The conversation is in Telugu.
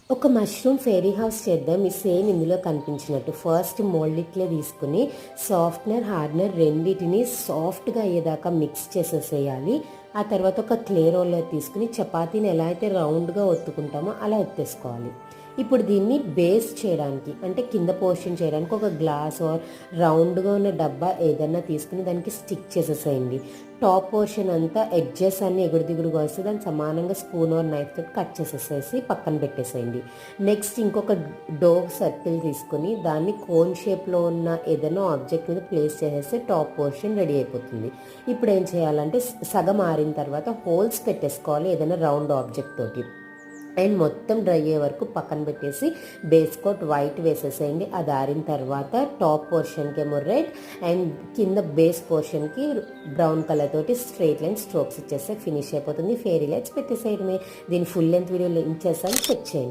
ఒక మష్రూమ్ ఫెయిరీ హౌస్ చేద్దాం. ఈ సేమ్ ఇందులో కనిపించినట్టు ఫస్ట్ మోల్డ్ ఇట్లే తీసుకుని సాఫ్ట్నర్ హార్డ్నర్ రెండింటిని సాఫ్ట్గా అయ్యేదాకా మిక్స్ చేసేసేయాలి. ఆ తర్వాత ఒక క్లే రోలర్ తీసుకుని చపాతీని ఎలా అయితే రౌండ్గా ఒత్తుకుంటామో అలా ఒత్తేసుకోవాలి. ఇప్పుడు దీన్ని బేస్ చేయడానికి అంటే కింద పోర్షన్ చేయడానికి ఒక గ్లాస్ ఆర్ రౌండ్గా ఉన్న డబ్బా ఏదన్నా తీసుకుని దానికి స్టిక్ చేసేసేయండి. టాప్ పోర్షన్ అంతా ఎడ్జెస్ అన్ని ఎగుడు దిగుడుగా వస్తే దాన్ని సమానంగా స్పూన్ ఆర్ నైఫ్ తోటి కట్ చేసేసేసి పక్కన పెట్టేసేయండి. నెక్స్ట్ ఇంకొక డో సర్కిల్ తీసుకుని దాన్ని కోన్ షేప్లో ఉన్న ఏదైనా ఆబ్జెక్ట్ మీద ప్లేస్ చేసేస్తే టాప్ పోర్షన్ రెడీ అయిపోతుంది. ఇప్పుడు ఏం చేయాలంటే సగం ఆరిన తర్వాత హోల్స్ పెట్టేసుకోవాలి ఏదైనా రౌండ్ ఆబ్జెక్ట్ తోటి. అండ్ మొత్తం డ్రై అయ్యే వరకు పక్కన పెట్టేసి బేస్ కోట్ వైట్ వేసేసేయండి. అది ఆరిన తర్వాత టాప్ పోర్షన్కి ఏమో రెడ్ అండ్ కింద బేస్ పోర్షన్కి బ్రౌన్ కలర్ తోటి స్ట్రైట్ లైన్ స్ట్రోక్స్ ఇచ్చేస్తే ఫినిష్ అయిపోతుంది. ఫెయిరీ లైట్స్ పెట్టేసేయడమే. దీని ఫుల్ లెంత్ వీడియో లింక్ చేస్తాను, చెక్ చేయండి.